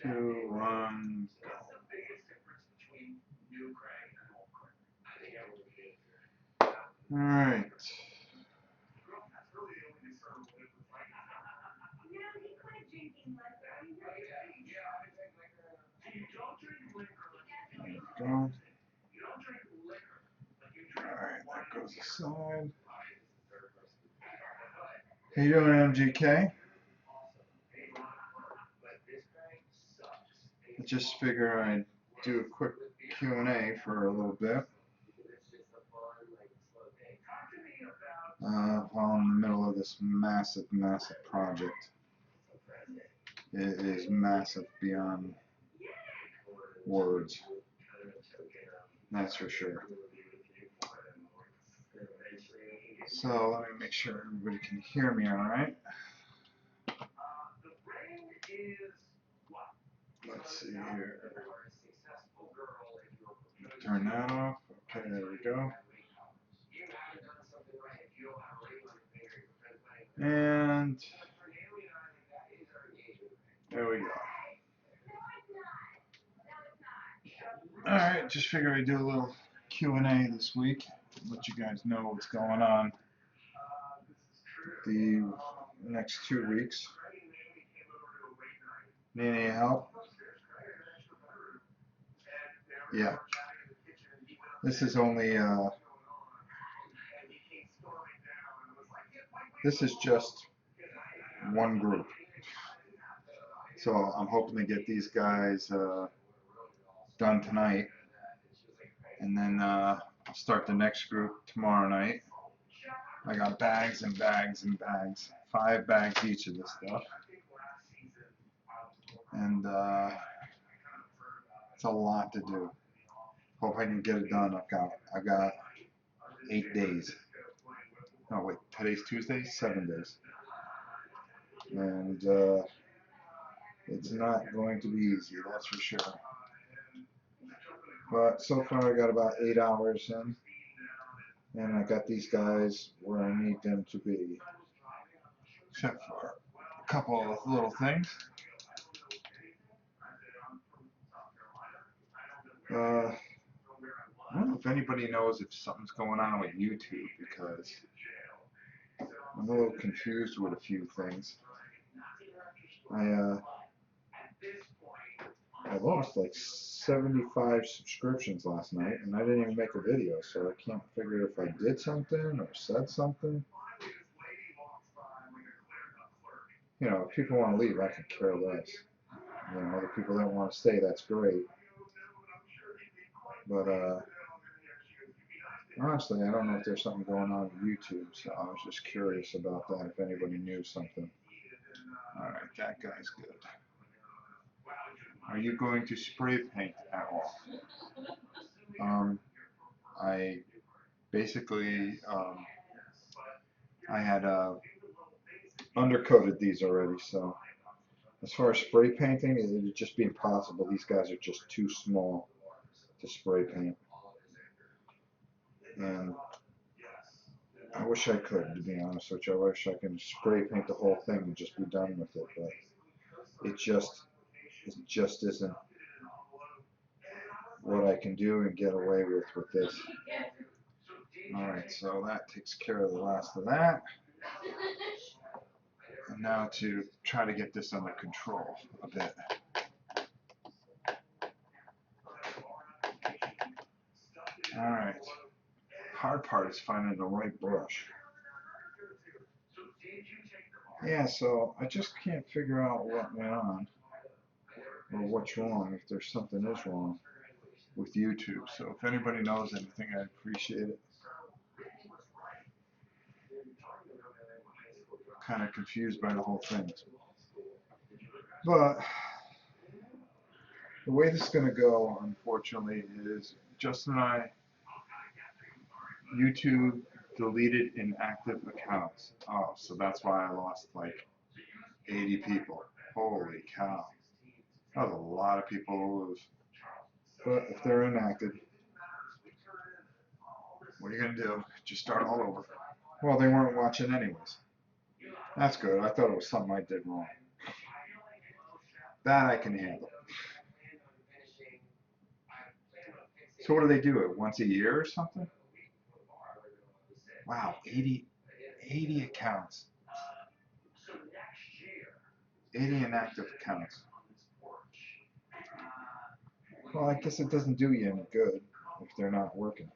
Two, one. All right. There we go. Alright, that goes aside. How you doing, MGK? I just figure I'd do a quick Q&A for a little bit. While I'm in the middle of this massive project. It is massive beyond words. That's for sure. So let me make sure everybody can hear me all right. Let's see here. Turn that off. Okay, there we go. And there we go. Alright, just figured I'd do a little Q&A this week. Let you guys know what's going on the next 2 weeks. Need any help? Yeah. This is only, this is just one group. So I'm hoping to get these guys done tonight. And then I'll start the next group tomorrow night. I got bags and bags and bags. 5 bags each of this stuff. And it's a lot to do. Hope I can get it done. I've got 8 days. Oh wait, today's Tuesday? 7 days. And it's not going to be easy, that's for sure. But so far I got about 8 hours in. And I got these guys where I need them to be. Except for a couple of little things. I don't know if anybody knows if something's going on with YouTube, because I'm a little confused with a few things. I lost like 75 subscriptions last night, and I didn't even make a video, so I can't figure if I did something or said something. You know, if people want to leave, I could care less. You know, the people that want to stay, that's great. But honestly, I don't know if there's something going on with YouTube, so I was just curious about that, if anybody knew something. Alright, that guy's good. Are you going to spray paint at all? I basically, I had undercoated these already, so as far as spray painting, it would just be impossible. These guys are just too small to spray paint. And I wish I could, to be honest with you. I wish I could spray paint the whole thing and just be done with it, but it just isn't what I can do and get away with this. Alright, so that takes care of the last of that. And now to try to get this under control a bit. Alright. Hard part is finding the right brush. Yeah, so I just can't figure out what went on or what's wrong, if there's something is wrong with YouTube. So if anybody knows anything, I'd appreciate it. Kind of confused by the whole thing. But the way this is going to go, unfortunately, is Justin and I, YouTube deleted inactive accounts. Oh, so that's why I lost like 80 people. Holy cow. That was a lot of people to lose. But if they're inactive, what are you going to do? Just start all over. Well, they weren't watching anyways. That's good. I thought it was something I did wrong. That I can handle. So what do they do? It once a year or something? Wow, 80 accounts. 80 inactive accounts. Well, I guess it doesn't do you any good if they're not working.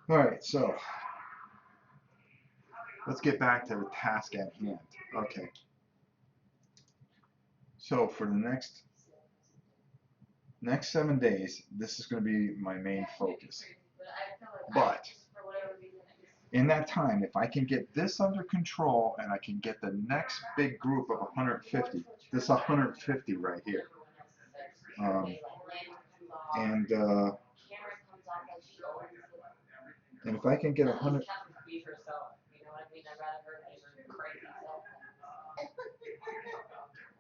All right, so let's get back to the task at hand. Okay. So for the next 7 days, this is going to be my main focus. But in that time, if I can get this under control and I can get the next big group of 150, this 150 right here, um, and if I can get 100,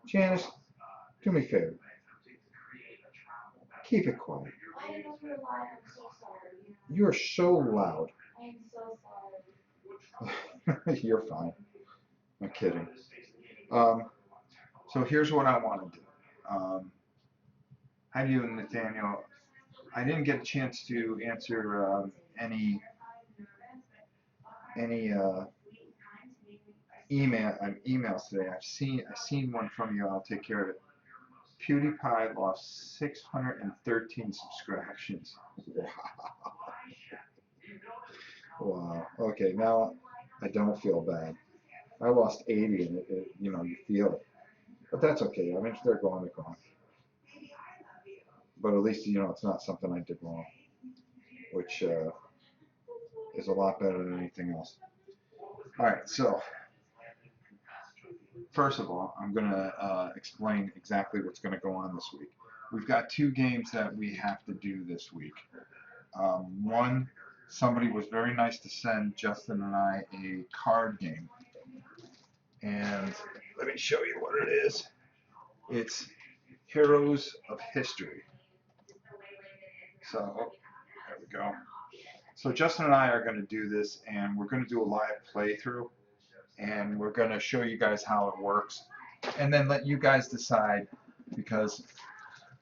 Janice, do me a favor, keep it quiet. You're so loud. You're fine. I'm kidding. So here's what I want to do. How do you, Nathaniel? I didn't get a chance to answer any emails today. I've seen one from you. I'll take care of it. PewDiePie lost 613 subscriptions. Wow. Okay, now I don't feel bad. I lost 80, and you know, you feel it. But that's okay. I mean, if they're gone, they're gone. But at least, you know, it's not something I did wrong, which is a lot better than anything else. All right, so first of all, I'm going to explain exactly what's going to go on this week. We've got two games that we have to do this week. One, somebody was very nice to send Justin and I a card game. And let me show you what it is. It's Heroes of History. So, oh, there we go. So Justin and I are going to do this, and we're going to do a live playthrough, and we're going to show you guys how it works, and then let you guys decide, because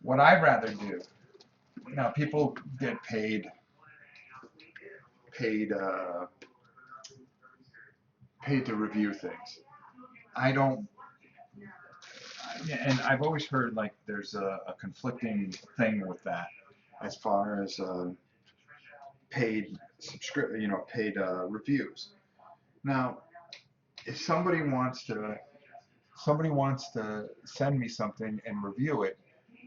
what I'd rather do, now people get paid to review things. I don't, and I've always heard like there's a conflicting thing with that as far as paid paid reviews. Now, if somebody wants to send me something and review it,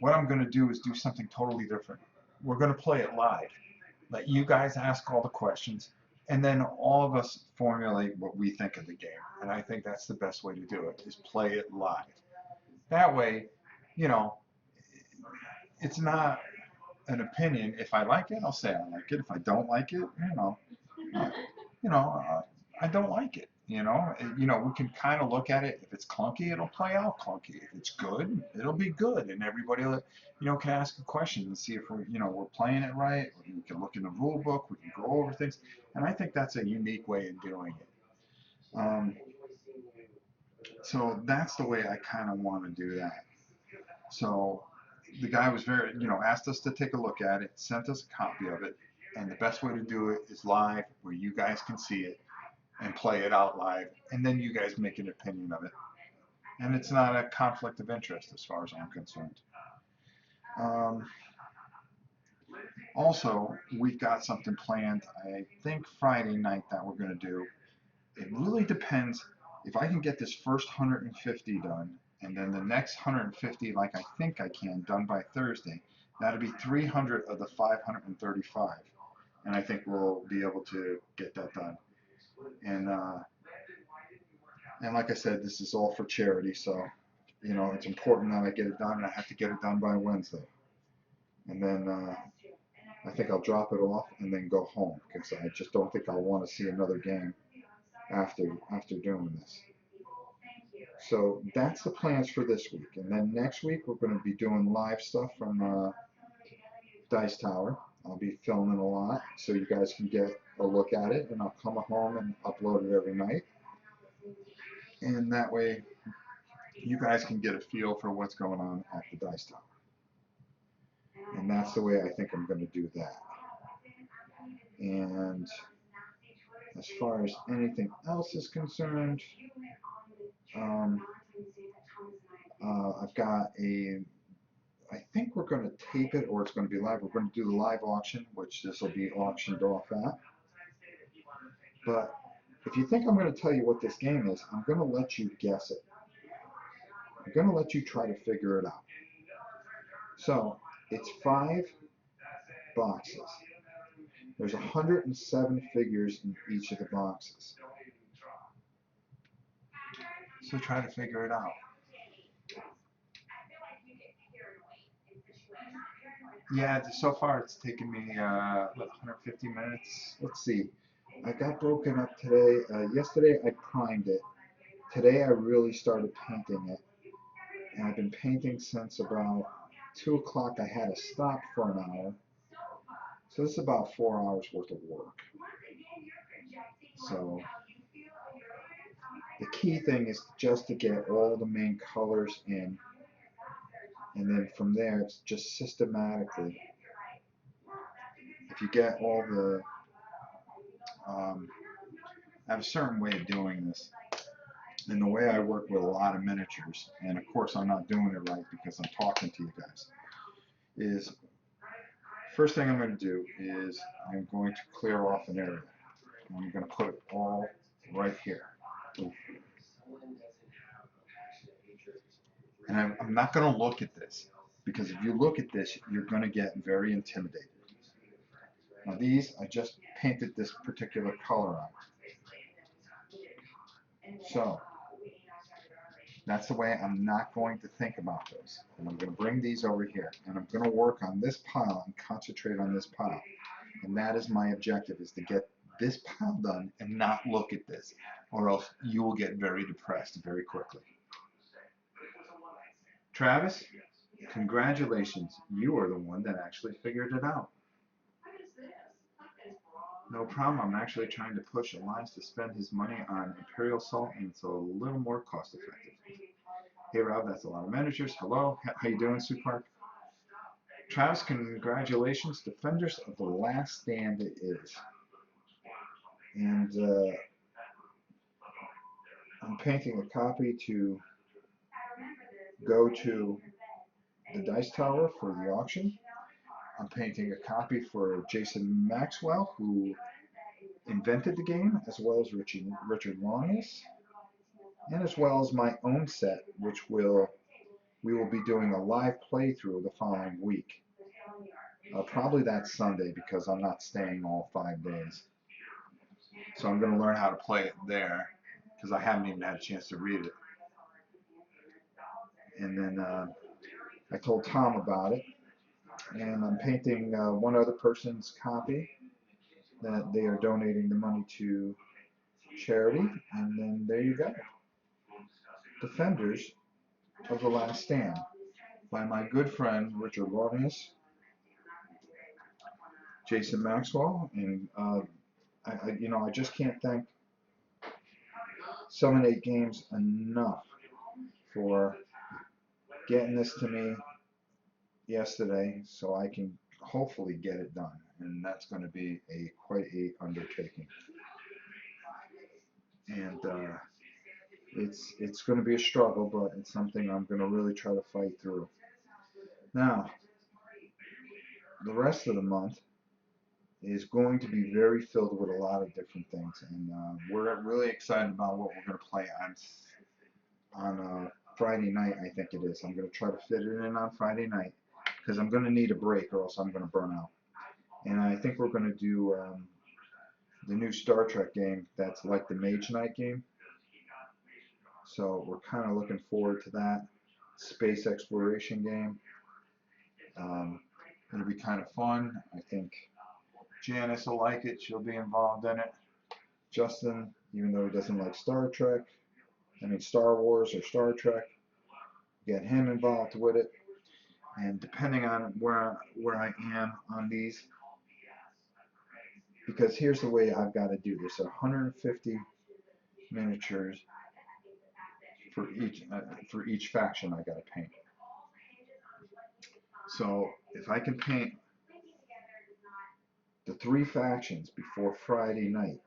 what I'm going to do is do something totally different. We're going to play it live. Let you guys ask all the questions, and then all of us formulate what we think of the game. And I think that's the best way to do it, is play it live. That way, you know, it's not an opinion. If I like it, I'll say I like it. If I don't like it, uh, you know, I don't like it. We can kind of look at it. If it's clunky, it'll play out clunky. If it's good, it'll be good, and everybody, can ask a question and see if we're playing it right. We can look in the rule book. We can go over things, and I think that's a unique way of doing it. So that's the way I kind of want to do that. So the guy was very, asked us to take a look at it, sent us a copy of it, and the best way to do it is live, where you guys can see it and play it out live, and then you guys make an opinion of it. And it's not a conflict of interest as far as I'm concerned. Also, we've got something planned, I think Friday night, that we're going to do. It really depends if I can get this first 150 done, and then the next 150, like I think I can, done by Thursday. That'll be 300 of the 535, and I think we'll be able to get that done. And like I said, this is all for charity, so it's important that I get it done, and I have to get it done by Wednesday. And then I think I'll drop it off and then go home because I just don't think I'll want to see another game after doing this. So that's the plans for this week. And then next week we're going to be doing live stuff from Dice Tower. I'll be filming a lot so you guys can get a look at it, and I'll come home and upload it every night. And that way you guys can get a feel for what's going on at the Dice Tower. And that's the way I think I'm going to do that. And as far as anything else is concerned, I've got I think we're going to tape it, or it's going to be live. We're going to do the live auction, which this will be auctioned off at. But if you think I'm going to tell you what this game is, I'm going to let you guess it. I'm going to let you try to figure it out. So it's 5 boxes. There's 107 figures in each of the boxes. So try to figure it out. Yeah, so far it's taken me 150 minutes. Let's see. I got broken up today. Yesterday I primed it. Today I really started painting it. And I've been painting since about 2 o'clock. I had to stop for an hour. So this is about 4 hours worth of work. So the key thing is just to get all the main colors in. And then from there, it's just systematically. If you get all the, I have a certain way of doing this. And the way I work with a lot of miniatures, and of course I'm not doing it right because I'm talking to you guys, is first thing I'm going to do is I'm going to clear off an area. I'm going to put it all right here. And I'm not going to look at this, because if you look at this, you're going to get very intimidated. Now these, I just painted this particular color on. So that's the way I'm not going to think about those. And I'm going to bring these over here, and I'm going to work on this pile and concentrate on this pile. And that is my objective, is to get this pile done and not look at this, or else you will get very depressed very quickly. Travis, congratulations. You are the one that actually figured it out. No problem. I'm actually trying to push Elias to spend his money on Imperial Salt, and it's a little more cost effective. Hey Rob, that's a lot of miniatures. Hello, how you doing, Sue Park? Travis, congratulations. Defenders of the Last Stand it is. And I'm painting a copy to go to the Dice Tower for the auction. I'm painting a copy for Jason Maxwell, who invented the game, as well as Richard Longus, and as well as my own set, which we will be doing a live playthrough the following week. Probably that Sunday, because I'm not staying all 5 days. So I'm going to learn how to play it there, because I haven't even had a chance to read it. And then I told Tom about it, and I'm painting one other person's copy that they are donating the money to charity, and then there you go. Defenders of the Last Stand by my good friend Richard Longus, Jason Maxwell, and I just can't thank 7-8 Games enough for getting this to me yesterday, so I can hopefully get it done, and that's going to be quite a undertaking. And it's going to be a struggle, but it's something I'm going to really try to fight through. Now, the rest of the month is going to be very filled with a lot of different things, and we're really excited about what we're going to play on Friday night. I think it is. I'm going to try to fit it in on Friday night, because I'm going to need a break, or else I'm going to burn out. And I think we're going to do the new Star Trek game that's like the Mage Knight game. So we're kind of looking forward to that. Space exploration game. It'll be kind of fun. I think Janice will like it. She'll be involved in it. Justin, even though he doesn't like Star Trek, Star Wars or Star Trek, get him involved with it. And depending on where I am on these, because here's the way I've got to do this: 150 miniatures for each faction I got to paint. So if I can paint the 3 factions before Friday night,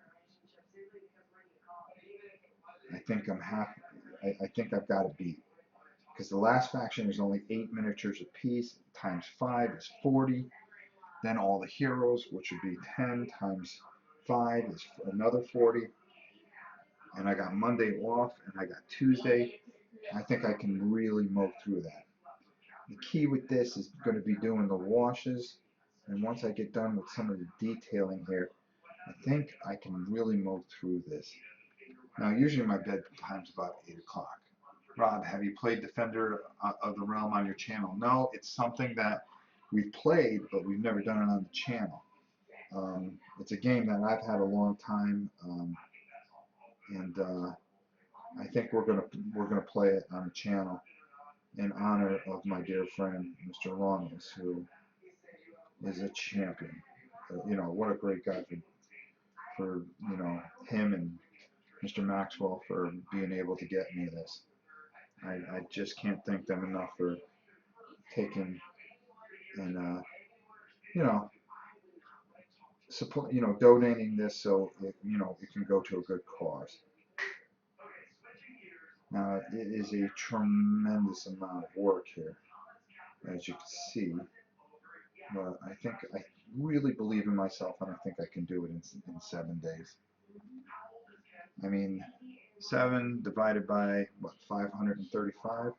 I think I'm happy. I think I've got to beat. Because the last faction is only 8 miniatures apiece, times 5 is 40. Then all the heroes, which would be 10 times 5 is another 40. And I got Monday off, and I got Tuesday. I think I can really mow through that. The key with this is going to be doing the washes, and once I get done with some of the detailing here, I think I can really mow through this. Now, usually my bedtime's about 8 o'clock. Rob, have you played Defender of the Realm on your channel? No, it's something that we've played, but we've never done it on the channel. It's a game that I've had a long time, and I think we're gonna play it on the channel in honor of my dear friend Mr. Longless, who is a champion. What a great guy for him and Mr. Maxwell for being able to get me this. I just can't thank them enough for taking and support, donating this so it can go to a good cause. Now it is a tremendous amount of work here, as you can see, but I really believe in myself, and I think I can do it in 7 days. 7 divided by what, 535?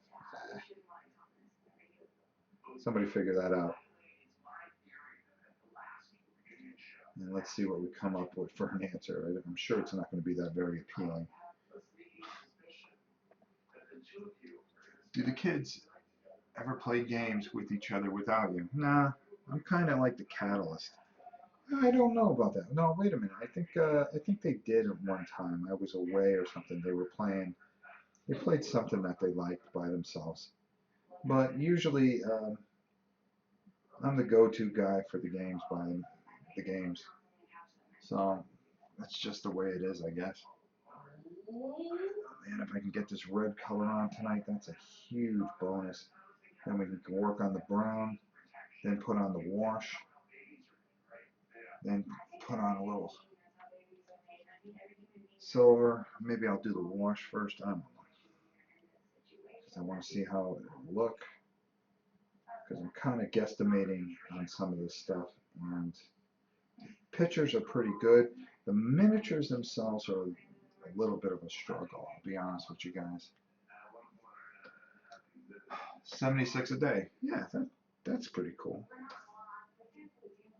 Somebody figure that out. And let's see what we come up with for an answer. I'm sure it's not going to be that very appealing. Do the kids ever play games with each other without you? Nah, I'm kind of like the catalyst. I don't know about that. No, wait a minute. I think they did at one time. I was away or something. They played something that they liked by themselves. But usually, I'm the go-to guy for the games buying the games. So that's just the way it is, I guess. Man, if I can get this red color on tonight, that's a huge bonus. Then we can work on the brown, then put on the wash, then put on a little silver. Maybe I'll do the wash first. I don't know. Because I want to see how it will look. Because I'm kind of guesstimating on some of this stuff. And pictures are pretty good. The miniatures themselves are a little bit of a struggle, I'll be honest with you guys. 76 a day. Yeah, that's pretty cool.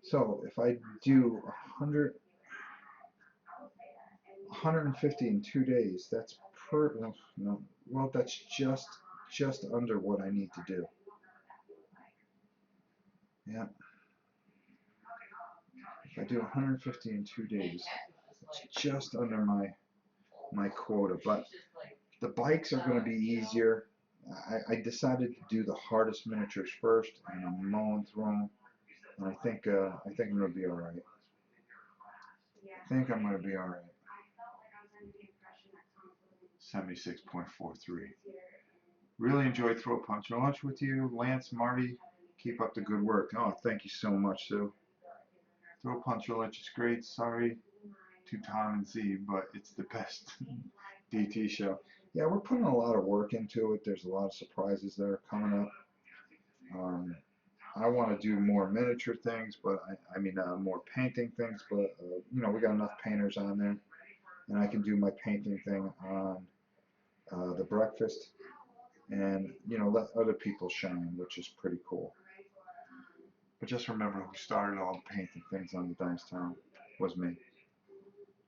So if I do 150 in 2 days, that's well, that's just under what I need to do. Yeah. If I do 150 in 2 days, it's just under my quota. But the bikes are going to be easier. I decided to do the hardest miniatures first, and I'm mowing through them. And I think I'm going to be all right. I think I'm going to be all right. 76.43. Really enjoyed Throw Punch Lunch with you, Lance, Marty. Keep up the good work. Oh, thank you so much, Sue. Throw Punch Lunch is great. Sorry to Tom and Z, but it's the best DT show. Yeah, we're putting a lot of work into it. There's a lot of surprises that are coming up. I want to do more miniature things, but more painting things. But we got enough painters on there, and I can do my painting thing on the breakfast, and let other people shine, which is pretty cool. But just remember, who started all the painting things on the Dice Town was me.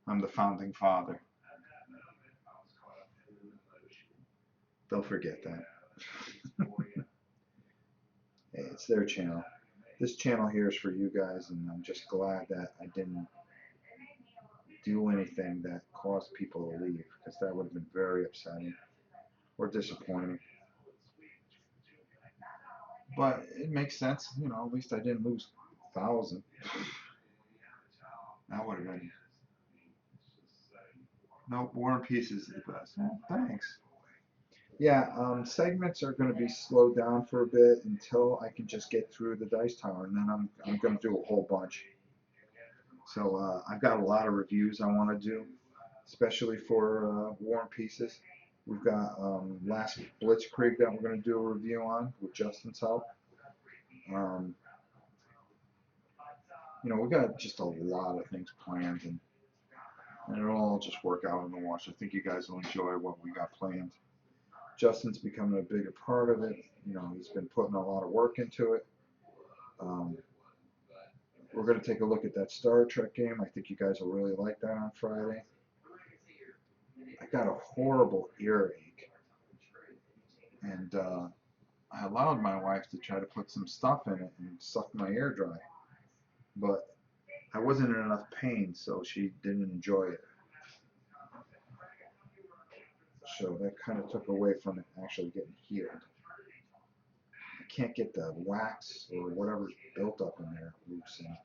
I'm the founding father. They'll forget that. Hey, it's their channel. this channel here is for you guys, and I'm just glad that I didn't do anything that caused people to leave, because that would have been very upsetting or disappointing. But it makes sense, you know, at least I didn't lose 1,000. That would have been, no, War and Peace is the best. Oh, thanks. Yeah, segments are going to be slowed down for a bit until I can just get through the Dice Tower, and then I'm going to do a whole bunch. So I've got a lot of reviews I want to do, especially for War and Pieces. We've got last Blitzkrieg that we're going to do a review on with Justin's help. Um, you know, we got just a lot of things planned, and it'll all just work out in the wash. I think you guys will enjoy what we got planned. Justin's becoming a bigger part of it. You know, he's been putting a lot of work into it. Um, we're going to take a look at that Star Trek game. I think you guys will really like that on Friday. I got a horrible earache, and I allowed my wife to try to put some stuff in it and suck my ear dry, but I wasn't in enough pain, so she didn't enjoy it. So that kind of took away from it actually getting healed. I can't get the wax or whatever's built up in there loose, and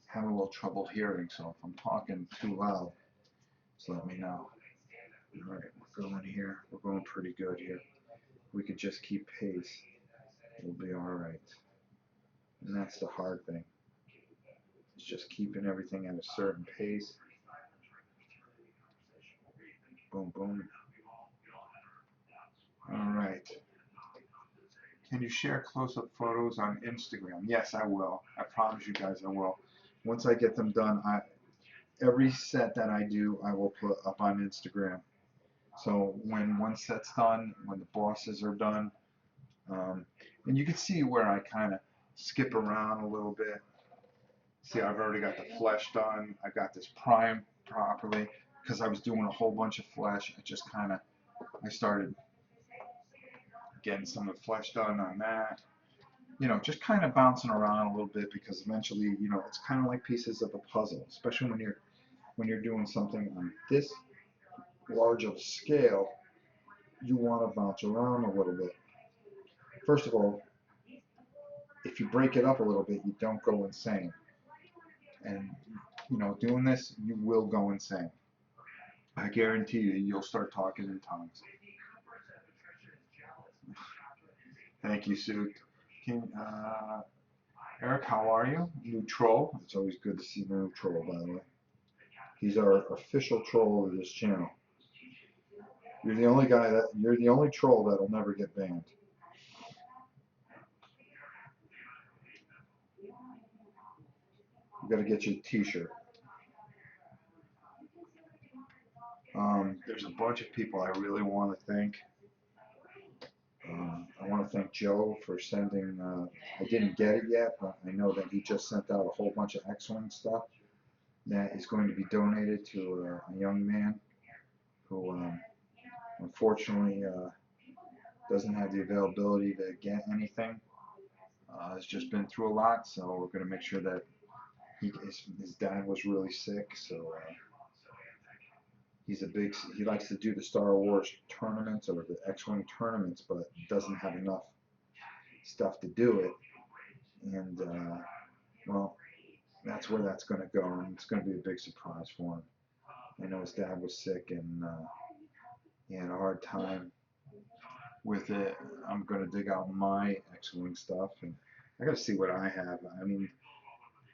having a little trouble hearing, so if I'm talking too loud, just let me know. Alright, we're going here. We're going pretty good here. We could just keep pace. We'll be alright. And that's the hard thing. It's just keeping everything at a certain pace. Boom, boom. Alright. Can you share close-up photos on Instagram? Yes, I will. I promise you guys I will. Once I get them done, every set that I do, I will put up on Instagram. So when one set's done, when the bosses are done, and you can see where I kind of skip around a little bit. See, I've already got the flesh done. I got this primed properly because I was doing a whole bunch of flesh. I started getting some of the flesh done on that. You know, just kind of bouncing around a little bit because eventually, you know, it's kind of like pieces of a puzzle, especially when you're doing something on this large of a scale. You want to bounce around a little bit. First of all, if you break it up a little bit, you don't go insane. And you know, doing this, you will go insane. I guarantee you, you'll start talking in tongues. Thank you, Sue. Eric, how are you? New troll. It's always good to see the new troll, by the way. He's our official troll of this channel. You're the only troll that'll never get banned. You got to get you a T-shirt. There's a bunch of people I really want to thank. I want to thank Joe for sending. I didn't get it yet, but I know that he just sent out a whole bunch of X-Wing stuff that is going to be donated to a young man who unfortunately doesn't have the availability to get anything. Has just been through a lot, so we're going to make sure that his dad was really sick, so he likes to do the Star Wars tournaments or the X-Wing tournaments, but doesn't have enough stuff to do it, and well, that's where that's going to go, and it's going to be a big surprise for him. I know his dad was sick, and he had a hard time with it. I'm going to dig out my X-Wing stuff, and I got to see what I have. I mean,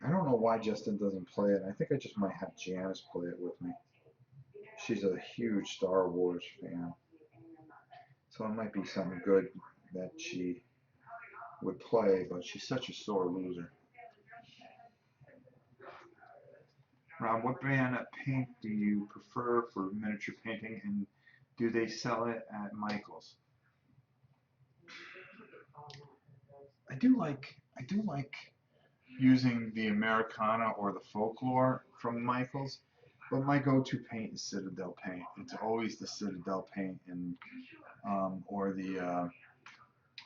I don't know why Justin doesn't play it. I think I just might have Janice play it with me. She's a huge Star Wars fan, so it might be something good that she would play, but she's such a sore loser. Rob, what brand of paint do you prefer for miniature painting, and do they sell it at Michael's? I do like using the Americana or the Folklore from Michael's, but my go-to paint is Citadel paint. It's always the Citadel paint, and or the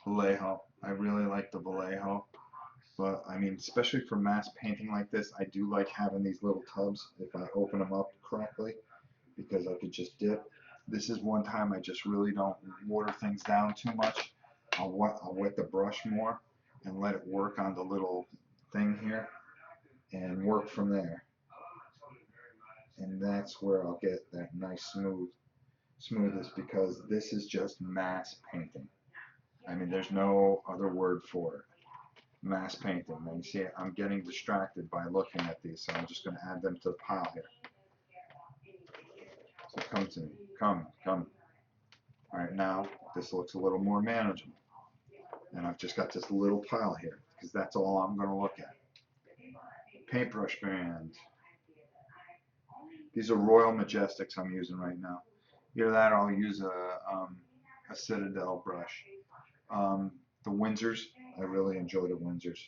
Vallejo. I really like the Vallejo. But I mean, especially for mass painting like this, I do like having these little tubs if I open them up correctly, because I could just dip. This is one time I just really don't water things down too much. I'll wet the brush more and let it work on the little thing here and work from there. And that's where I'll get that nice smoothness, because this is just mass painting. I mean, there's no other word for it. Mass painting. And you see, I'm getting distracted by looking at these, so I'm just going to add them to the pile here. So come to me. Come. All right, now this looks a little more manageable. And I've just got this little pile here, because that's all I'm going to look at. Paintbrush brand. These are Royal Majestics I'm using right now. Either that or I'll use a Citadel brush. The Windsors, I really enjoy the Windsors.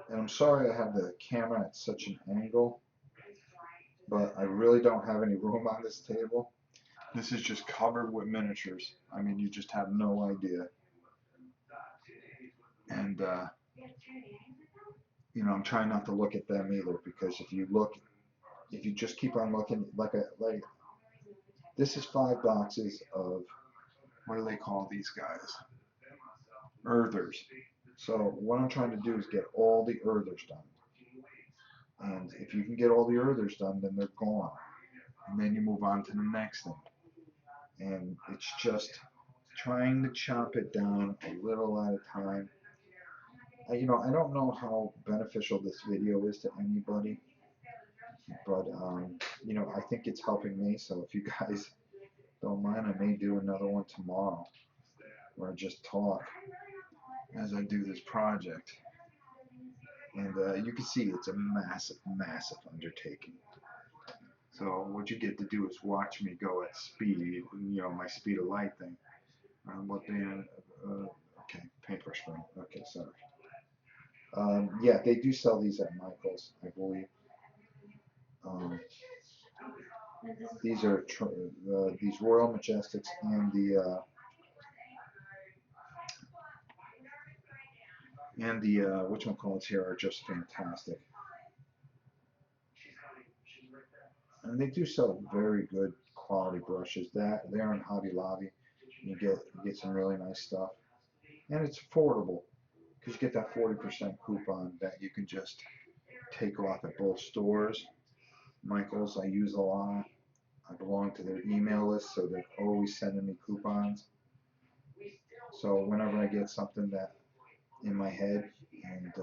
And I'm sorry I have the camera at such an angle, but I really don't have any room on this table. This is just covered with miniatures. I mean, you just have no idea. And, you know, I'm trying not to look at them either, because if you just keep on looking, like this is 5 boxes of, what do they call these guys? Earthers. So what I'm trying to do is get all the earthers done. And if you can get all the earthers done, then they're gone. And then you move on to the next thing. And it's just trying to chop it down a little at a time. You know, I don't know how beneficial this video is to anybody, but you know, I think it's helping me. So if you guys don't mind, I may do another one tomorrow, where I just talk as I do this project. And you can see it's a massive, massive undertaking. So what you get to do is watch me go at speed, you know, my speed of light thing. What band? Okay, paintbrush film. Okay, sorry. Yeah, they do sell these at Michael's, I believe. Um, these are these Royal Majestics, and the whatchamacallits here are just fantastic. And they do sell very good quality brushes. That they're in Hobby Lobby. You get some really nice stuff, and it's affordable, because you get that 40% coupon that you can just take off at both stores. Michael's I use a lot. I belong to their email list, so they're always sending me coupons. So whenever I get something that in my head, and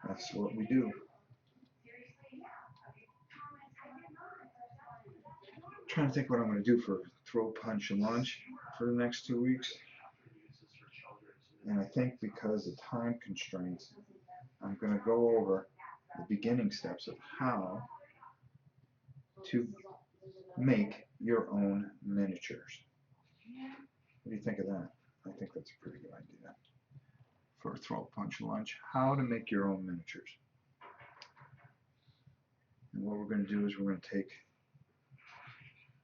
that's what we do. I'm trying to think what I'm going to do for throat punch and lunch for the next 2 weeks. And I think because of time constraints, I'm going to go over the beginning steps of how to make your own miniatures. What do you think of that? I think that's a pretty good idea for a throat punch lunch. How to make your own miniatures. And what we're going to do is we're going to take,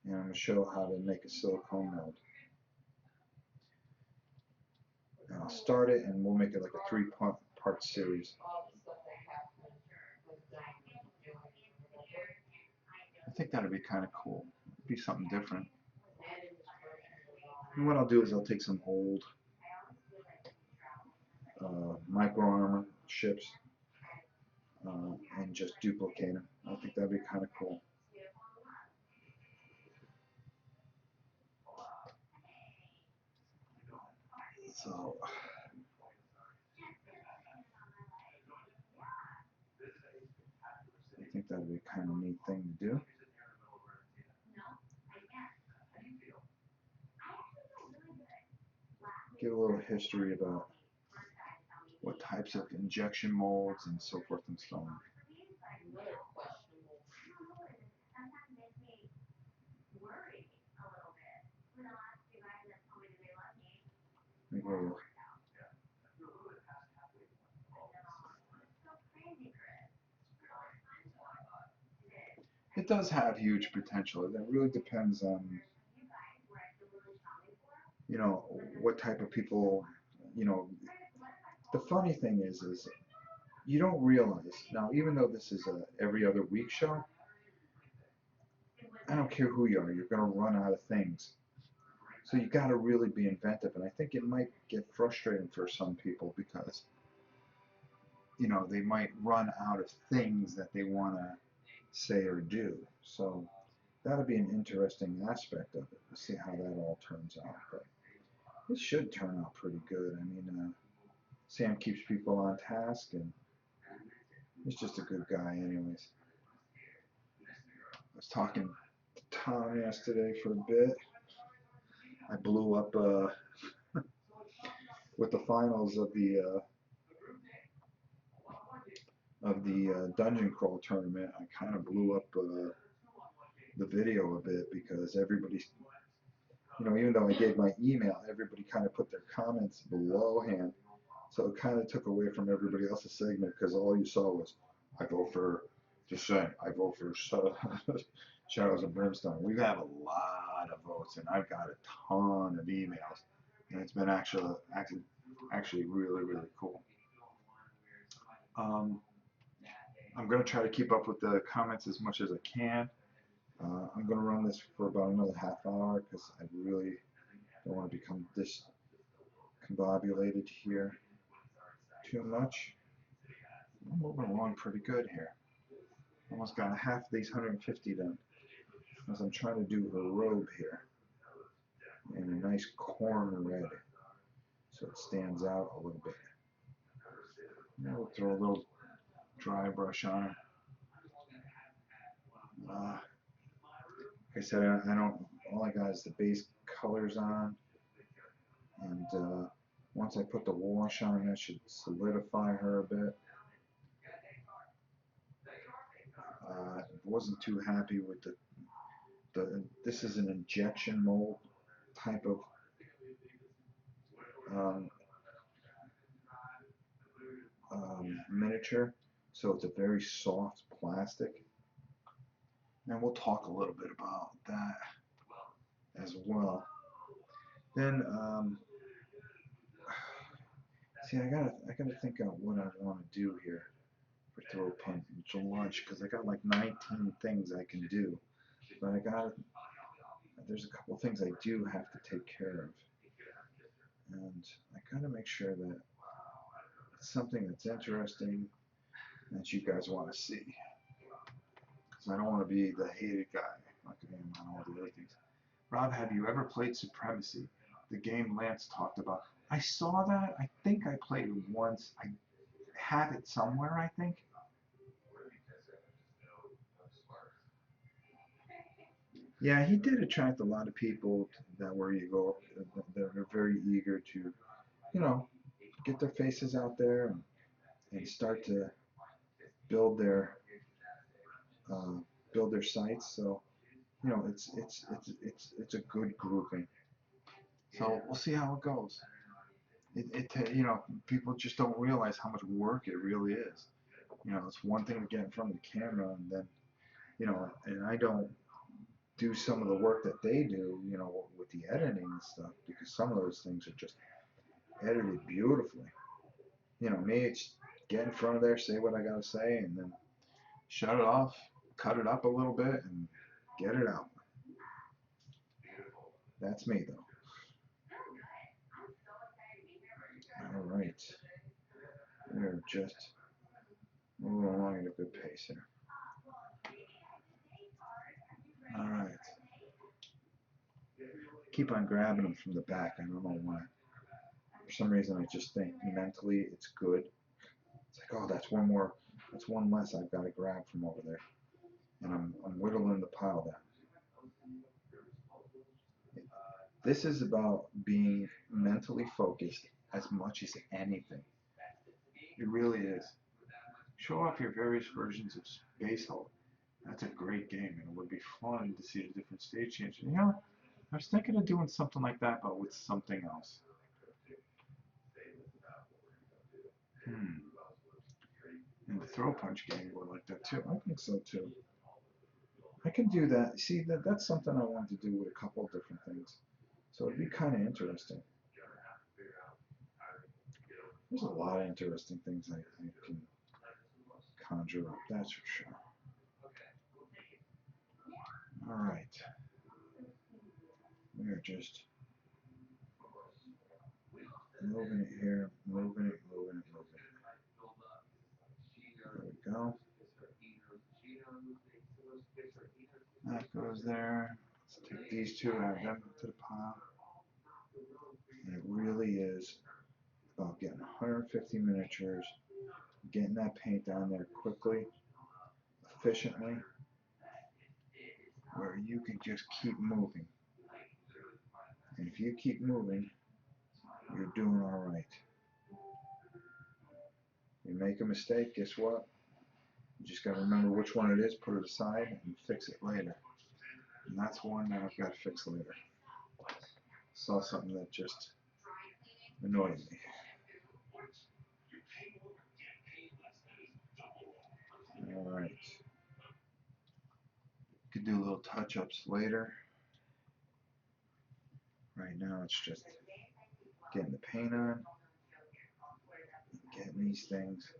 and I'm going to show how to make a silicone mold. And I'll start it, and we'll make it like a 3-part series. I think that'd be kind of cool. It'd be something different. And what I'll do is I'll take some old micro armor ships and just duplicate them. I think that'd be kind of cool. So I think that'd be a kind of neat thing to do. Give a little history about what types of injection molds and so forth and so on. It does have huge potential. It really depends on, you know, what type of people, you know, the funny thing is you don't realize now, even though this is a every other week show, I don't care who you are, you're going to run out of things. So you got to really be inventive, and I think it might get frustrating for some people because they might run out of things that they want to say or do. So that'll be an interesting aspect of it. We'll see how that all turns out, but it should turn out pretty good. I mean, Sam keeps people on task, and he's just a good guy, anyways. I was talking to Tom yesterday for a bit. I blew up with the finals of the dungeon crawl tournament. I kind of blew up the video a bit because everybody, even though I gave my email, everybody kind of put their comments belowhand. So it kind of took away from everybody else's segment because all you saw was, I vote for Dissent, I vote for Shadows and Brimstone. We have a lot of votes, and I've got a ton of emails, and it's been actually really, really cool. I'm going to try to keep up with the comments as much as I can. I'm going to run this for about another half hour because I really don't want to become discombobulated here too much. I'm moving along pretty good here. Almost got half of these 150 done as I'm trying to do her robe here in a nice corn red so it stands out a little bit. Now we'll throw a little dry brush on her. Like I said, I don't. All I got is the base colors on, and once I put the wash on, that should solidify her a bit. Wasn't too happy with this is an injection mold type of miniature, so it's a very soft plastic, and we'll talk a little bit about that as well. Then see, I gotta think out what I want to do here for throw punch lunch because I got like 19 things I can do, but there's a couple things I do have to take care of, and I gotta make sure that it's something that's interesting that you guys want to see, because I don't want to be the hated guy like I am on all the other things. Rob, have you ever played Supremacy? The game Lance talked about. I saw that. I think I played it once. I have it somewhere, I think. Yeah, he did attract a lot of people that were that are very eager to, you know, get their faces out there and start to build their build their sites. So, it's a good grouping. So we'll see how it goes. People just don't realize how much work it really is. It's one thing to get in front of the camera, and then, and I don't do some of the work that they do, with the editing and stuff, because some of those things are just edited beautifully. Me, it's get in front of there, say what I gotta say, and then shut it off, cut it up a little bit, and get it out. That's me, though. All right. We're just moving along at a good pace here. All right. Keep on grabbing them from the back. I don't know why. For some reason, I just think mentally it's good. It's like, oh, that's one less I've got to grab from over there, and I'm whittling the pile down. This is about being mentally focused as much as anything. It really is. Show off your various versions of Space Hulk. That's a great game, and it would be fun to see the different stage changes. I was thinking of doing something like that, but with something else. And the throw punch game would like that too. I think so too. I can do that. See, that's something I want to do with a couple of different things. So it'd be kind of interesting. There's a lot of interesting things I can conjure up, that's for sure. Alright. We're just moving it here, moving it, moving it, moving it. There we go. That goes there. Let's take these two, add them to the pile. And it really is about getting 150 miniatures, getting that paint down there quickly, efficiently, where you can just keep moving. And if you keep moving, you're doing all right. You make a mistake, guess what? You just got to remember which one it is, put it aside, and fix it later. And that's one that I've got to fix later. Saw something that just annoyed me. Alright. Could do little touch-ups later. Right now it's just getting the paint on, getting these things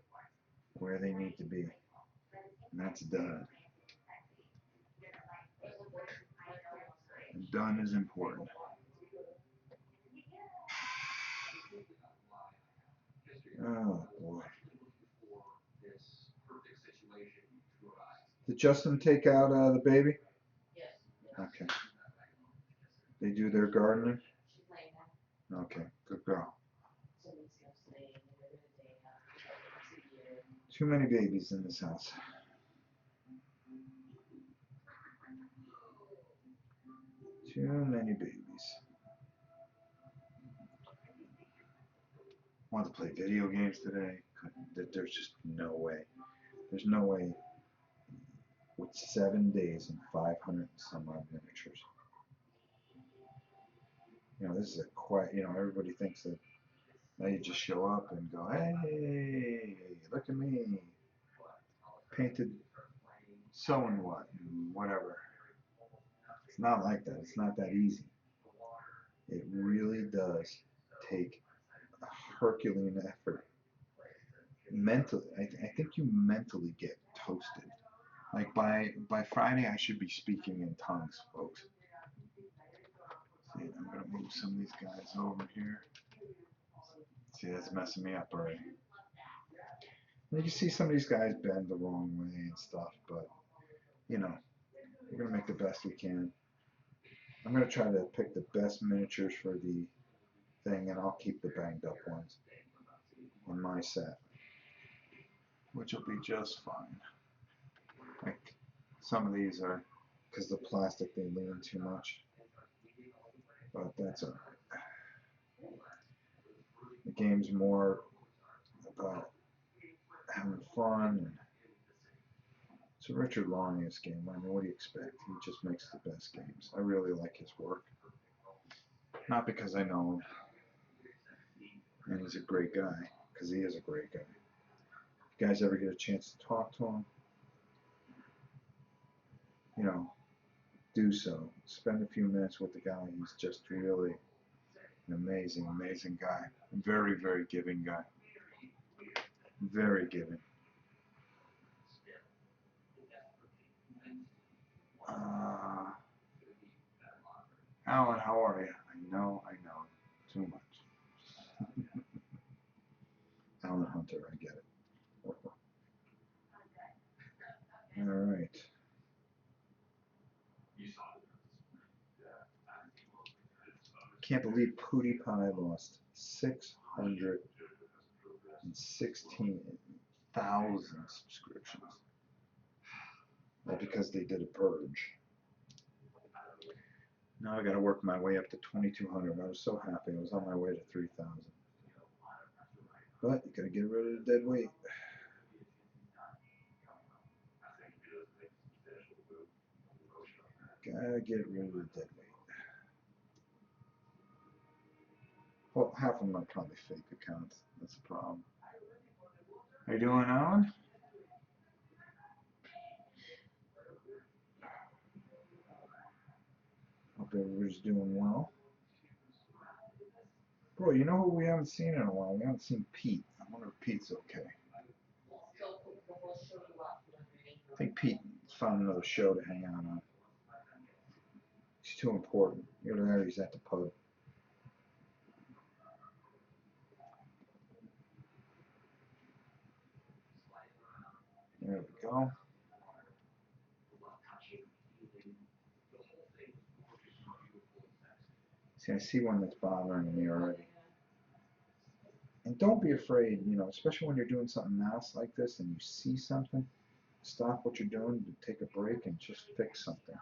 where they need to be. And that's done. And done is important. Oh boy. Did Justin take out the baby? Okay. They do their gardening? Okay, good girl. Too many babies in this house. Too many babies. Want to play video games today? There's just no way. There's no way with 7 days and 500 and some odd miniatures. You know, this is a quiet, you know, everybody thinks that now you just show up and go, hey, look at me. Painted so and what, and whatever. It's not like that. It's not that easy. It really does take a Herculean effort. Mentally, I think you mentally get toasted. Like by Friday, I should be speaking in tongues, folks. See, I'm gonna move some of these guys over here. See, that's messing me up already. You can see some of these guys bend the wrong way and stuff, but you know, we're gonna make the best we can. I'm gonna try to pick the best miniatures for the thing, and I'll keep the banged up ones in my set, which will be just fine. Like some of these are because the plastic they lean too much, but that's alright. The game's more about having fun. And it's a Richard Longius game. I mean, what do you expect? He just makes the best games. I really like his work. Not because I know him, and he's a great guy, because he is a great guy. If you guys ever get a chance to talk to him, you know, do so. Spend a few minutes with the guy. He's just really an amazing, amazing guy. Very, very giving guy. Very giving. Alan, how are you? I know. Too much. Alan Hunter, I get it. Alright. Can't believe PewDiePie lost 616,000 subscriptions. All because they did a purge. Now I gotta work my way up to 2,200. I was so happy. I was on my way to 3,000. But you gotta get rid of the dead weight. Gotta get rid of the dead weight. Well, half of them are probably fake accounts. That's the problem. How you doing, Alan? Hope everybody's doing well. Boy, you know who we haven't seen in a while? We haven't seen Pete. I wonder if Pete's okay. I think Pete found another show to hang out on. He's too important. Either that or he's at the pub. There we go. See, I see one that's bothering me already. And don't be afraid, you know, especially when you're doing something else like this and you see something, stop what you're doing, take a break and just fix something.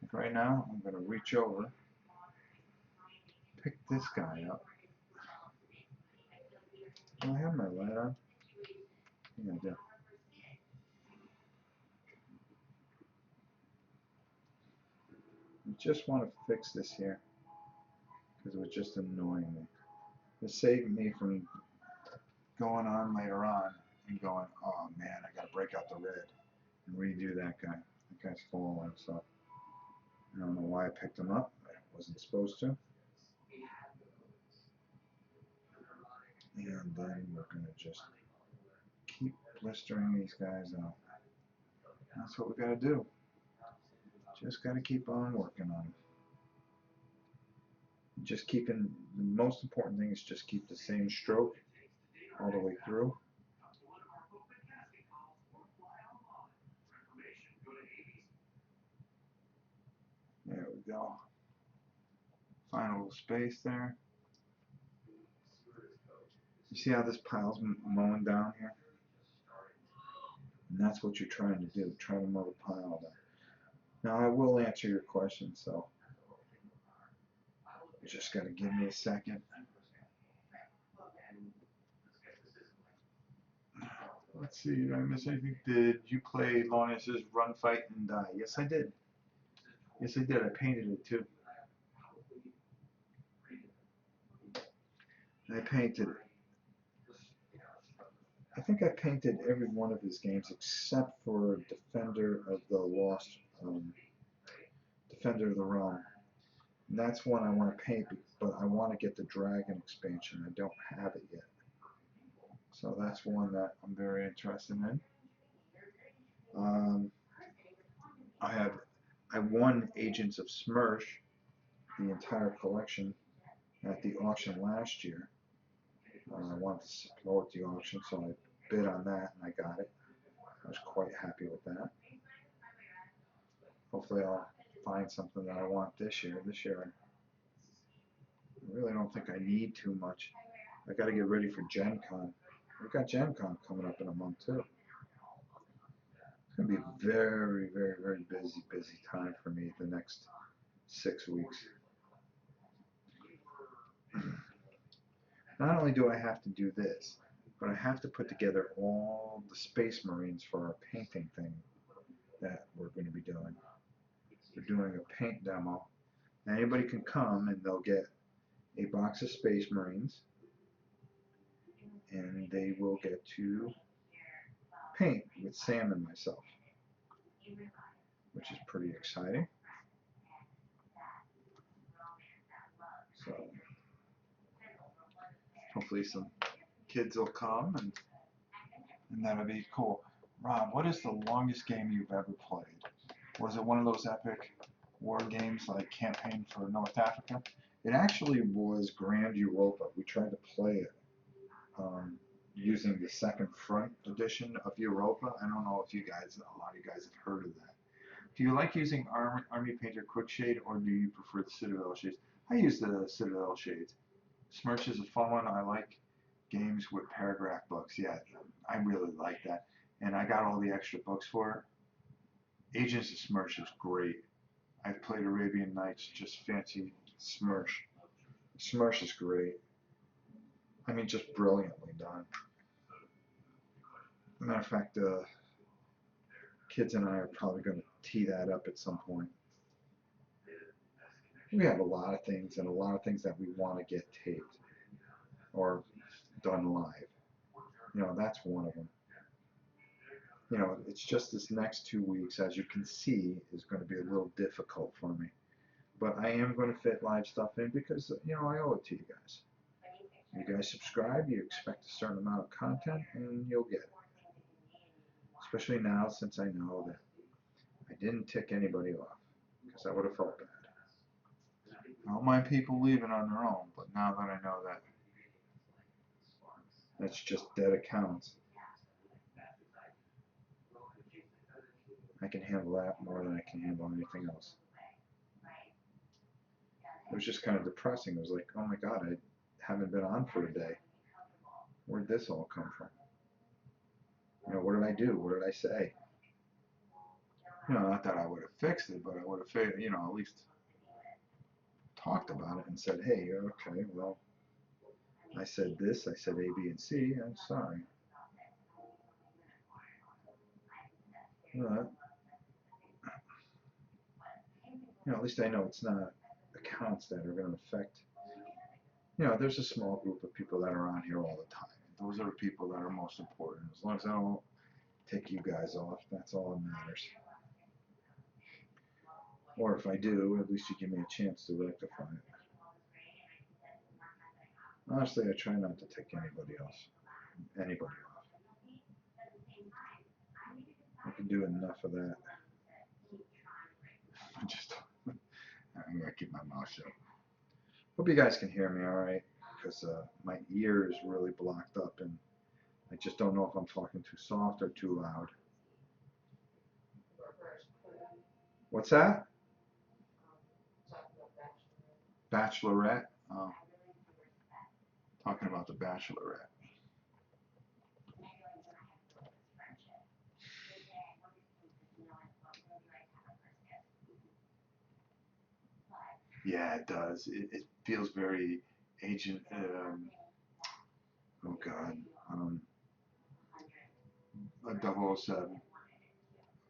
Like right now, I'm going to reach over, pick this guy up. Do I have my light on? Yeah, I do. I just want to fix this here because it was just annoying me. It saved me from going on later on and going, oh man, I got to break out the red and redo that guy. That guy's falling, so I don't know why I picked him up. I wasn't supposed to. And then we're going to just keep blistering these guys out. That's what we got to do. Just got to keep on working on them. Just keeping, the most important thing is just keep the same stroke all the way through. There we go. Find a little space there. You see how this pile's mowing down here? And that's what you're trying to do. Try to mow the pile down. Now I will answer your question, so you just got to give me a second. Let's see, did I miss anything? Did you play Lawrence's Run, Fight, and Die? Yes, I did. Yes, I did. I painted it too. I painted it. I think I painted every one of his games except for Defender of the Lost, Defender of the Realm. And that's one I want to paint, but I want to get the Dragon expansion. I don't have it yet. So that's one that I'm very interested in. Um, I won Agents of Smersh, the entire collection, at the auction last year. I wanted to support the auction, so I bid on that and I got it. I was quite happy with that. Hopefully I'll find something that I want this year. This year I really don't think I need too much. I got to get ready for Gen Con. We've got Gen Con coming up in a month too. It's going to be a very, very, very busy time for me the next 6 weeks. Not only do I have to do this, but I have to put together all the Space Marines for our painting thing that we're going to be doing. We're doing a paint demo. Now anybody can come and they'll get a box of Space Marines and they will get to paint with Sam and myself, which is pretty exciting. So hopefully some kids will come and that'll be cool. Rob, what is the longest game you've ever played? Was it one of those epic war games like Campaign for North Africa? It actually was Grand Europa. We tried to play it using the second front edition of Europa. I don't know if a lot of you guys have heard of that. Do you like using Army Painter Quickshade or do you prefer the Citadel shades? I use the Citadel shades. Smirch is a fun one. I like games with paragraph books. Yeah, I really like that. And I got all the extra books for it. Agents of Smirch is great. I've played Arabian Nights, just fancy Smirch. Smirch is great. I mean, just brilliantly done. Matter of fact, kids and I are probably going to tee that up at some point. We have a lot of things and a lot of things that we want to get taped or done live. You know, that's one of them. You know, it's just this next 2 weeks, as you can see, is going to be a little difficult for me. But I am going to fit live stuff in because, you know, I owe it to you guys. You guys subscribe, you expect a certain amount of content, and you'll get it. Especially now, since I know that I didn't tick anybody off, because I would have felt bad. I don't mind people leaving on their own, but now that I know that that's just dead accounts, I can handle that more than I can handle anything else. It was just kind of depressing. It was like, oh my God, I haven't been on for a day. Where'd this all come from? You know, what did I do? What did I say? You know, not that I would have fixed it, but I would have, you know, at least talked about it and said, hey, okay, well, I said this, I said A, B, and C, I'm sorry. But, you know, at least I know it's not accounts that are going to affect. You know, there's a small group of people that are on here all the time. Those are the people that are most important. As long as I don't take you guys off, that's all that matters. Or if I do, at least you give me a chance to rectify it. Honestly, I try not to take anybody off. I can do enough of that. I'm gonna keep my mouth shut. Hope you guys can hear me all right, because my ear is really blocked up, and I just don't know if I'm talking too soft or too loud. What's that? Bachelorette? Oh, talking about the Bachelorette. Yeah, it does. It feels very Agent. Oh God. A 007.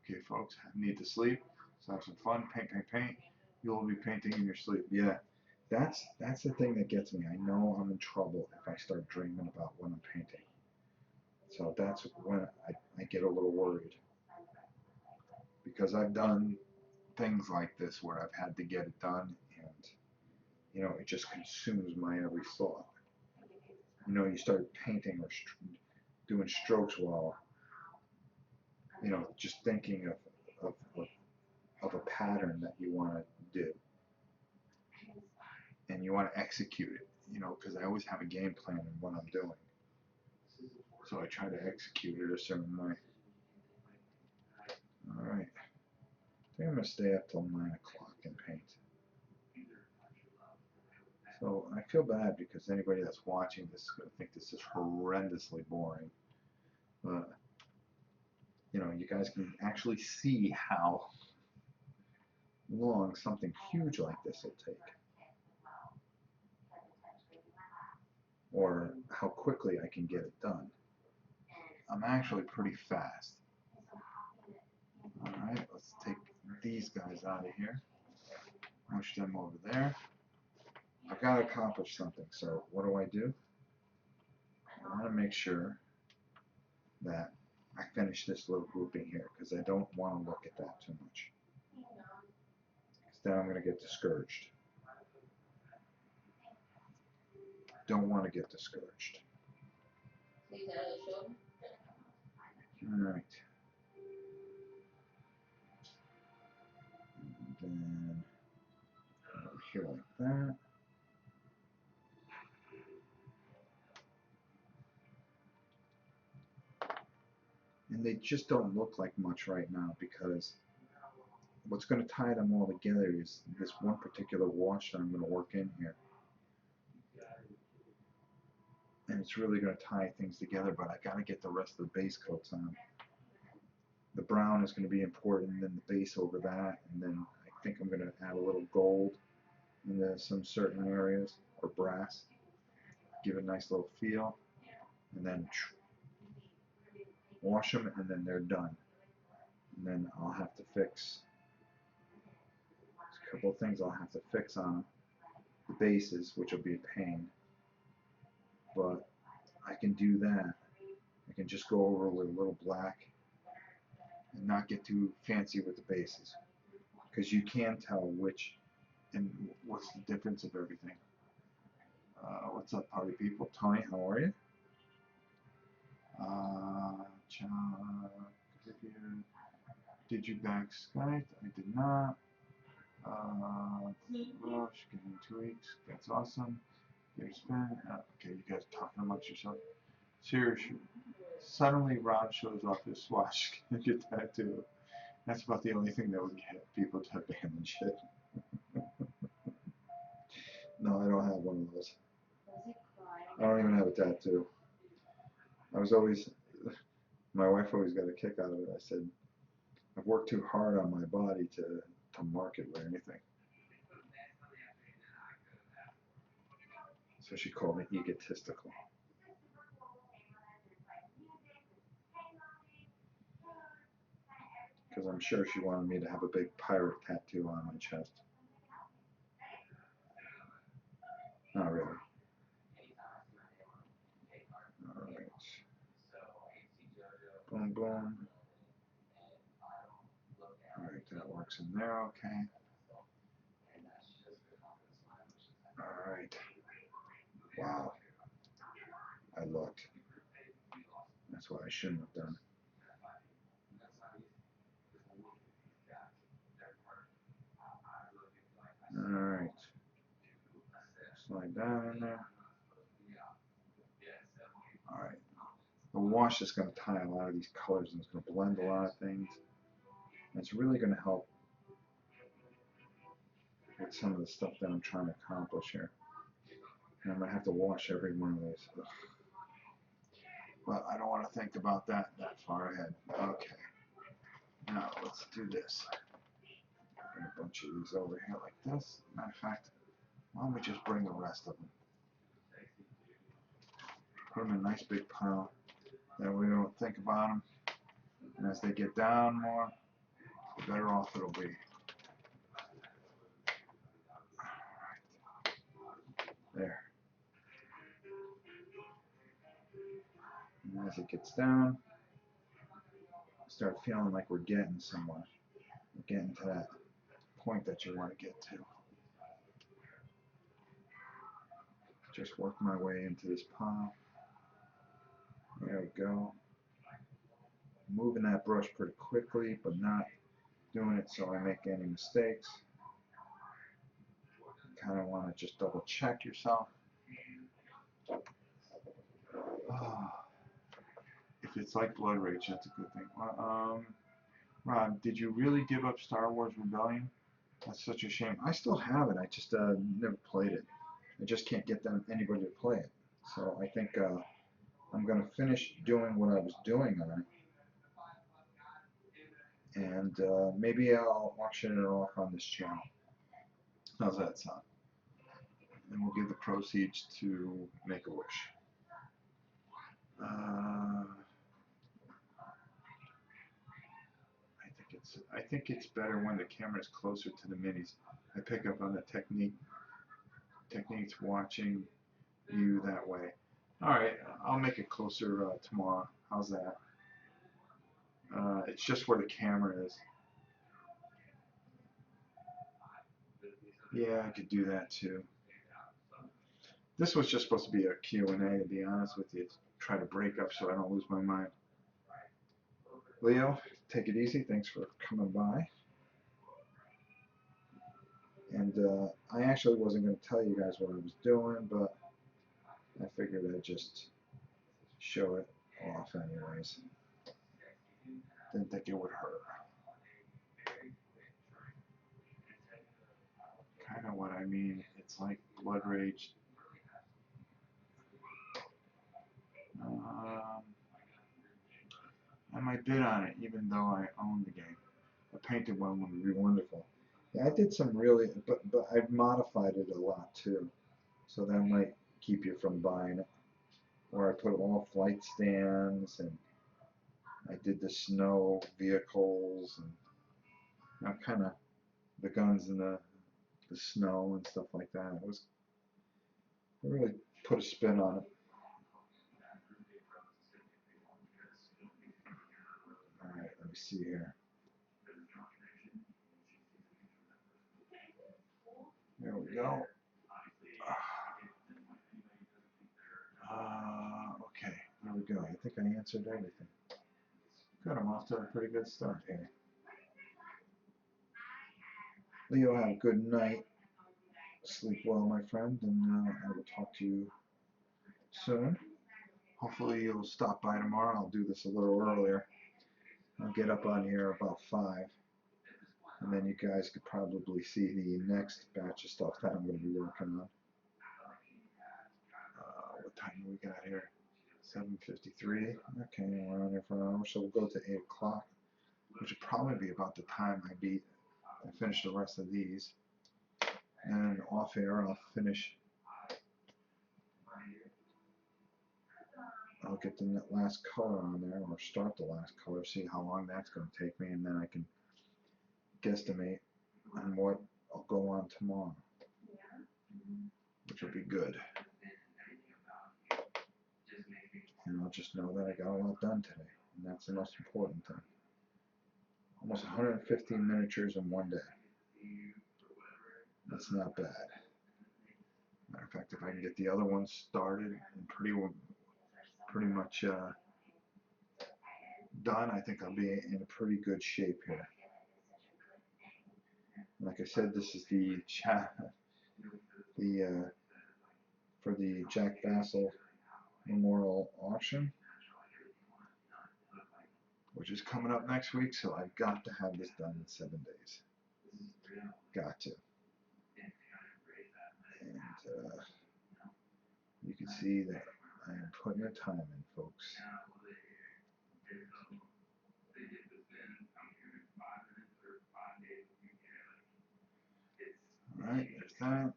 Okay, folks, need to sleep. Let's have some fun. Paint, paint, paint. You'll be painting in your sleep. Yeah, that's the thing that gets me. I know I'm in trouble if I start dreaming about what I'm painting. So that's when I get a little worried, because I've done things like this where I've had to get it done, and you know, it just consumes my every thought. You know, you start painting or doing strokes while, you know, just thinking of a pattern that you want to do, and you want to execute it, you know, because I always have a game plan in what I'm doing. So I try to execute it a certain way. Alright. I think I'm going to stay up till 9 o'clock and paint. So I feel bad because anybody that's watching this is going to think this is horrendously boring. But, you know, you guys can actually see how long something huge like this will take. Or how quickly I can get it done. I'm actually pretty fast. Alright, let's take these guys out of here. Push them over there. I've got to accomplish something, so what do? I want to make sure that I finish this little grouping here, because I don't want to look at that too much. Because then I'm going to get discouraged. Don't want to get discouraged. Alright. Then over here like that. And they just don't look like much right now, because what's going to tie them all together is this one particular wash that I'm going to work in here. And it's really going to tie things together, but I got to get the rest of the base coats on. The brown is going to be important, and then the base over that, and then I think I'm going to add a little gold into some certain areas, or brass, give it a nice little feel, and then wash them, and then they're done. And then I'll have to fix a couple of things I'll have to fix on the bases, which will be a pain, but I can do that. I can just go over with a little black and not get too fancy with the bases, because you can tell which and what's the difference of everything. What's up, party people? Tony, how are you? Chuck, did you back Skype? I did not. Rush, give me 2 weeks. That's awesome. Here's Ben. Okay, you guys talking amongst yourself. Seriously, suddenly Ron shows off his swatch tattoo. That's about the only thing that would get people to abandon shit. No, I don't have one of those. I don't even have a tattoo. I was always, my wife always got a kick out of it. I said, I've worked too hard on my body to mark it with anything. So she called me egotistical. Because I'm sure she wanted me to have a big pirate tattoo on my chest. Not really. Alright. Boom, boom. Alright, that works in there, okay. Alright. Wow. I looked. That's what I shouldn't have done. Alright. Slide down in there. Alright. The wash is going to tie a lot of these colors and it's going to blend a lot of things. And it's really going to help with some of the stuff that I'm trying to accomplish here. And I'm going to have to wash every one of these. Ugh. But I don't want to think about that far ahead. Okay. Now let's do this. Bring a bunch of these over here like this. Matter of fact, why don't we just bring the rest of them? Put them in a nice big pile. That way we don't think about them. And as they get down more, the better off it'll be. There. And as it gets down, start feeling like we're getting somewhere. We're getting to that point that you want to get to. Just work my way into this pile. There we go. Moving that brush pretty quickly, but not doing it so I make any mistakes. You kind of want to just double check yourself. Oh, if it's like Blood Rage, that's a good thing. Rob, did you really give up Star Wars Rebellion? That's such a shame. I still have it. I just never played it. I just can't get anybody to play it. So I think I'm going to finish doing what I was doing on it. And maybe I'll auction it off on this channel. How's that sound? And we'll give the proceeds to Make-A-Wish. I think it's better when the camera is closer to the minis. I pick up on the techniques watching you that way. Alright, I'll make it closer tomorrow. How's that? It's just where the camera is. Yeah, I could do that too. This was just supposed to be a Q&A, to be honest with you. Try to break up so I don't lose my mind. Leo, take it easy. Thanks for coming by. And I actually wasn't going to tell you guys what I was doing, but I figured I'd just show it off anyways. Didn't think it would hurt. Kind of what I mean. It's like Blood Rage. I might bid on it, even though I own the game. A painted one would be wonderful. Yeah, I did some really, but I've modified it a lot too, so that might keep you from buying it. Where I put all flight stands, and I did the snow vehicles, and you know, kind of the guns in the snow and stuff like that. It was, I really put a spin on it. Alright, let me see here. There we go. There we go. I think I answered everything. Good, I'm off to a pretty good start here. Leo, have a good night. Sleep well, my friend, and I will talk to you soon. Hopefully you'll stop by tomorrow. I'll do this a little earlier. I'll get up on here about 5, and then you guys could probably see the next batch of stuff that I'm going to be working on. What time do we got here? 7:53. Okay, we're on here for an hour, so we'll go to 8 o'clock, which would probably be about the time I finish the rest of these. And off air, I'll get the last color on there, or start the last color, see how long that's going to take me, and then I can guesstimate on what I'll go on tomorrow, which will be good. And I'll just know that I got a lot done today, and that's the most important thing. Almost 115 miniatures in one day. That's not bad. Matter of fact, if I can get the other ones started and pretty much done, I think I'll be in a pretty good shape here. Like I said, this is the for the Jack Bassel Memorial Auction, which is coming up next week, so I've got to have this done in 7 days. Got to. And you can see that I am putting the time in, folks. Alright, there's that.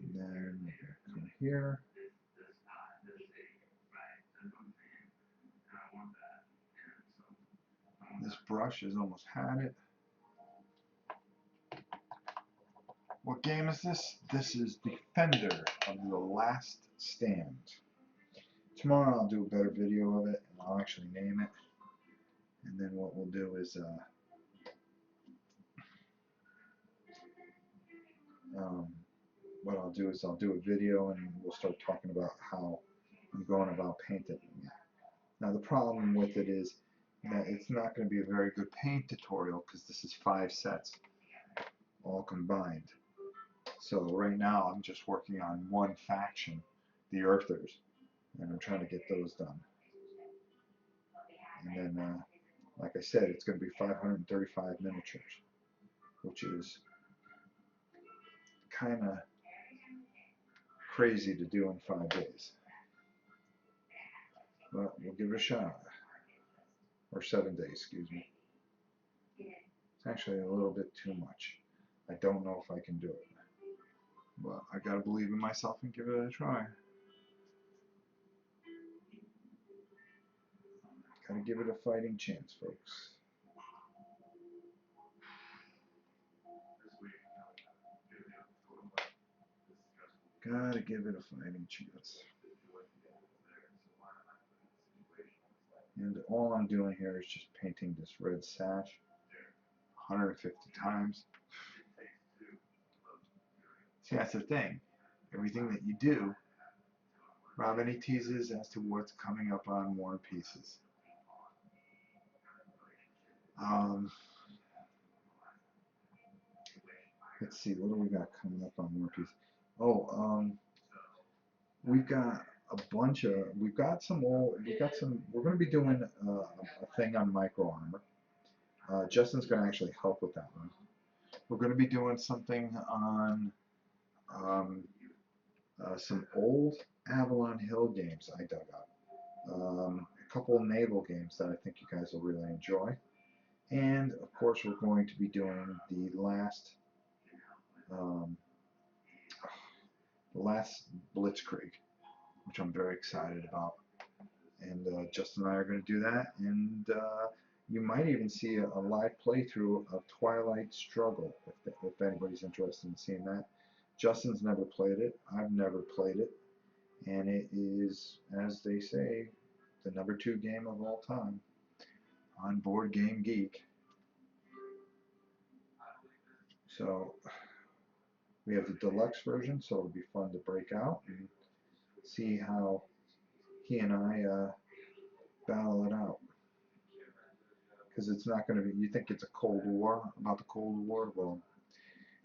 And then come here. This brush has almost had it. What game is this? This is Defender of the Last Stand. Tomorrow I'll do a better video of it, and I'll actually name it. And then what we'll do is I'll do a video, and we'll start talking about how I'm going about painting it. Now the problem with it is that it's not going to be a very good paint tutorial because this is 5 sets all combined. So right now I'm just working on one faction, the Earthers, and I'm trying to get those done. And then, like I said, it's going to be 535 miniatures, which is kind of crazy to do in 5 days. But we'll give it a shot. Or 7 days, excuse me. It's actually a little bit too much. I don't know if I can do it. But I gotta believe in myself and give it a try. Gotta give it a fighting chance, folks. Gotta give it a fighting chance. And all I'm doing here is just painting this red sash 150 times. See, that's the thing. Everything that you do, Rob, any teases as to what's coming up on War and Pieces? Let's see, what do we got coming up on War and Pieces? Oh, we've got we're going to be doing a thing on micro armor. Justin's going to actually help with that one. We're going to be doing something on some old Avalon Hill games I dug up. A couple of naval games that I think you guys will really enjoy. And of course we're going to be doing the last Blitzkrieg, which I'm very excited about. And Justin and I are going to do that, and you might even see a live playthrough of Twilight Struggle, if anybody's interested in seeing that. Justin's never played it, I've never played it, and it is, as they say, the #2 game of all time on Board Game Geek. So We have the deluxe version, so it'll be fun to break out and see how he and I battle it out. Because it's not going to be, you think it's a Cold War, about the Cold War? Well,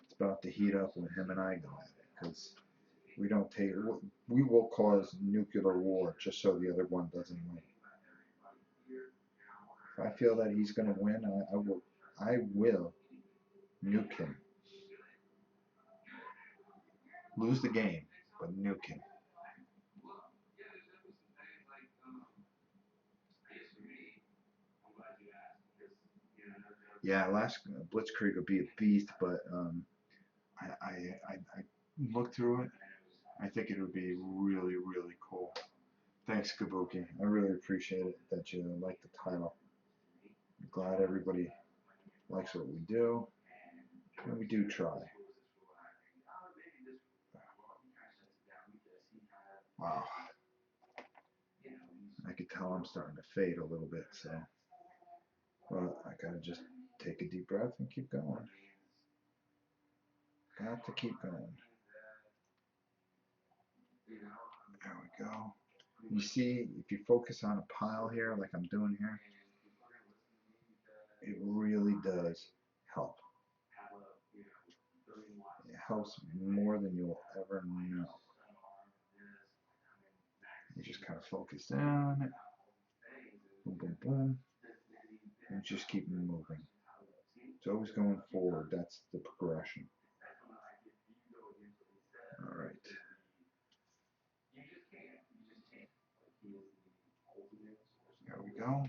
it's about to heat up when him and I go at it. Because we don't take, we will cause nuclear war just so the other one doesn't win. If I feel that he's going to win, I will nuke him. Lose the game, but nuke him. Yeah, last Blitzkrieg will be a beast, but I looked through it. I think it would be really, really cool. Thanks, Kabuki. I really appreciate it that you like the title. I'm glad everybody likes what we do, and we do try. Wow, I could tell I'm starting to fade a little bit, so well, I gotta just take a deep breath and keep going. Got to keep going. There we go. You see, if you focus on a pile here, like I'm doing here, it really does help. It helps more than you'll ever know. You just kind of focus down it. Boom, boom, boom. And just keep moving. It's always going forward. That's the progression. All right. There we go.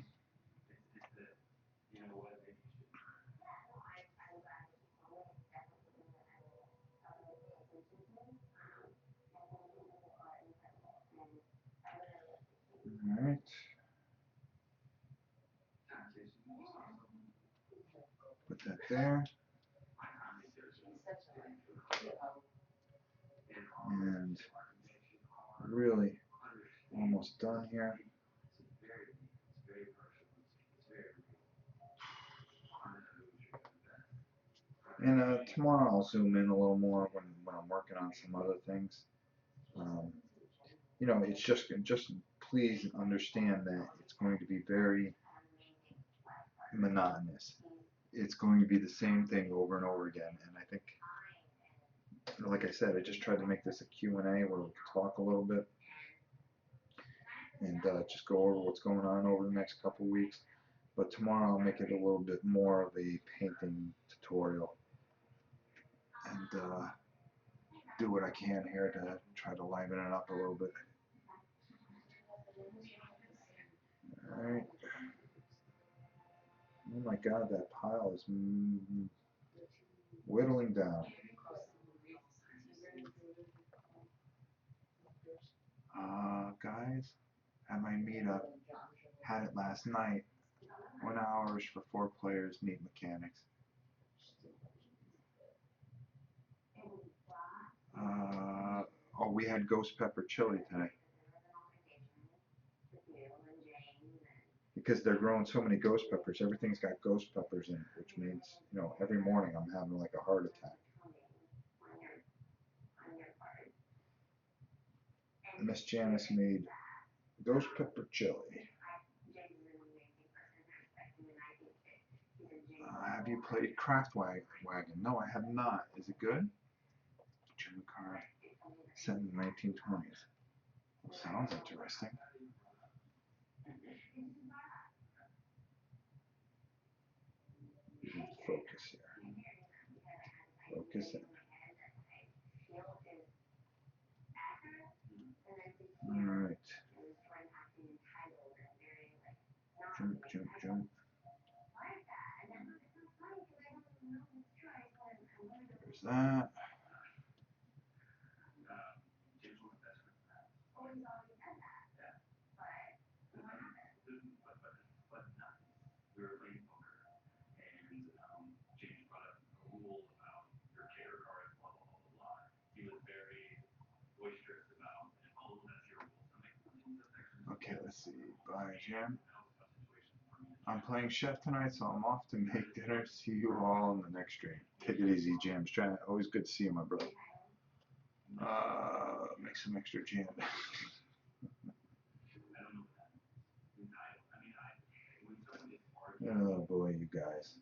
All right. Put that there. And really almost done here. And tomorrow I'll zoom in a little more when I'm working on some other things. Um, you know, it's just please understand that it's going to be very monotonous. It's going to be the same thing over and over again. And I think, like I said, I just tried to make this a Q&A where we could talk a little bit and just go over what's going on over the next couple weeks. But tomorrow I'll make it a little bit more of a painting tutorial and do what I can here to try to liven it up a little bit. Alright. Oh my god, that pile is whittling down. Guys, at my meetup, had it last night. 1 hour for 4 players, need mechanics. Oh, we had ghost pepper chili today. Because they're growing so many ghost peppers, everything's got ghost peppers in it, which means, you know, every morning I'm having like a heart attack. Miss Janice made ghost pepper chili. Have you played Craft Wagon? No, I have not. Is it good? Jim Carr, set in the 1920s. Well, sounds interesting. Focus here. Focus in. Alright. Jump, jump, jump. There's that. Okay, let's see. Buy a gem. I'm playing chef tonight, so I'm off to make dinner. See you all in the next stream. Take it easy, Jams. Always good to see you, my brother. Make some extra jam. Oh boy, you guys.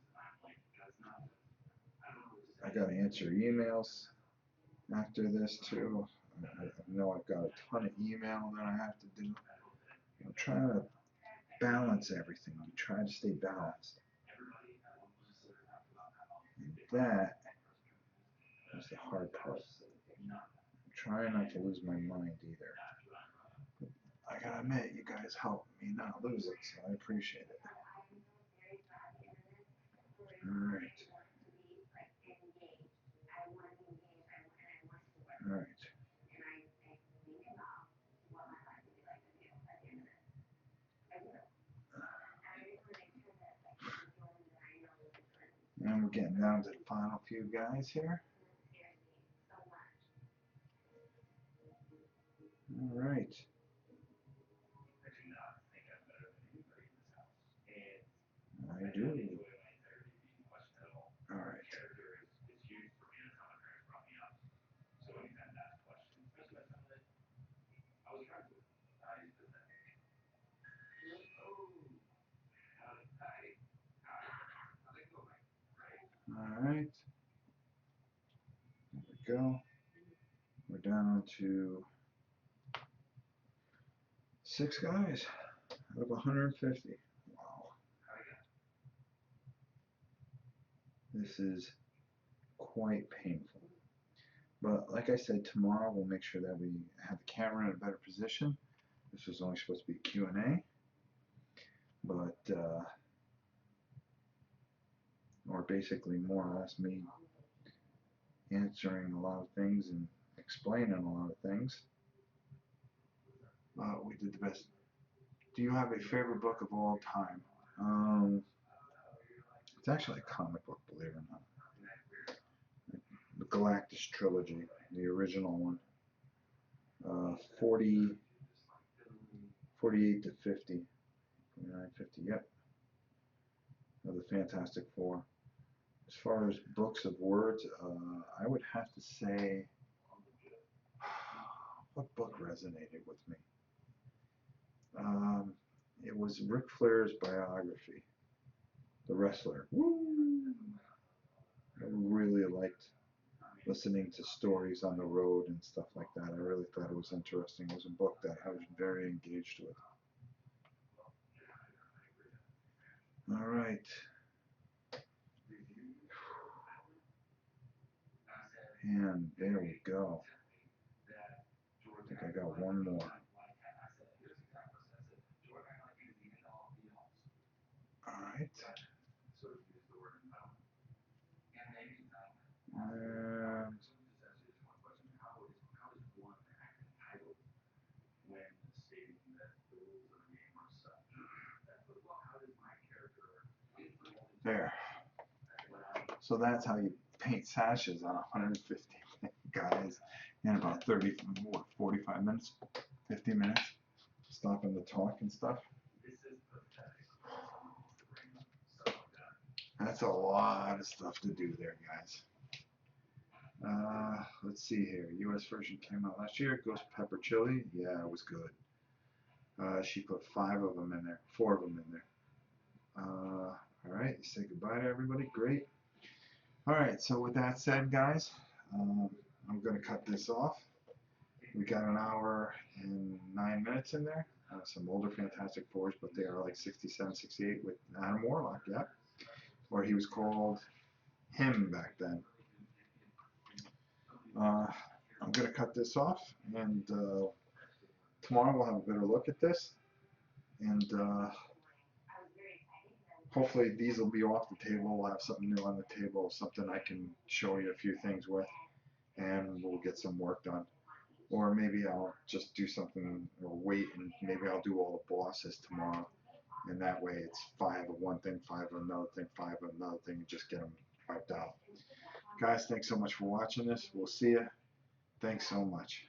I gotta answer emails after this too. I know I've got a ton of email that I have to do. I'm trying to balance everything. I'm trying to stay balanced. And that is the hard part. I'm trying not to lose my mind either. But I gotta admit, you guys help me not lose it, so I appreciate it. Alright. Alright. And we're getting down to the final few guys here. Alright. I do. Alright. Alright. There we go. We're down to 6 guys out of 150. Wow. This is quite painful. But like I said, tomorrow we'll make sure that we have the camera in a better position. This was only supposed to be Q&A. But, or basically more or less me answering a lot of things and explaining a lot of things. We did the best. Do you have a favorite book of all time? It's actually a comic book, believe it or not. The Galactus trilogy, the original one. 48 to 50. 49, 50, yep. Of the Fantastic Four. As far as books of words, I would have to say, what book resonated with me? It was Ric Flair's biography, The Wrestler. Woo! I really liked listening to stories on the road and stuff like that. I really thought it was interesting. It was a book that I was very engaged with. All right. And there we go. I think I got one more. All right. And there. So that's how you paint sashes on 150 guys in about 30, what, 45 minutes, 50 minutes, stopping to talk and stuff. That's a lot of stuff to do there, guys. Let's see here. U.S. version came out last year. Ghost pepper chili. Yeah, it was good. She put 5 of them in there. 4 of them in there. All right. Say goodbye to everybody. Great. All right. So with that said, guys, I'm going to cut this off. We got an hour and 9 minutes in there. Some older Fantastic Fours, but they are like 67, 68 with Adam Warlock. Yeah. Or he was called him back then. I'm going to cut this off, and tomorrow we'll have a better look at this, and hopefully these will be off the table. We'll have something new on the table, something I can show you a few things with, and we'll get some work done. Or maybe I'll just do something, or wait, and maybe I'll do all the bosses tomorrow, and that way it's 5 of one thing, 5 of another thing, 5 of another thing, and just get them wiped out. Guys, thanks so much for watching this. We'll see you. Thanks so much.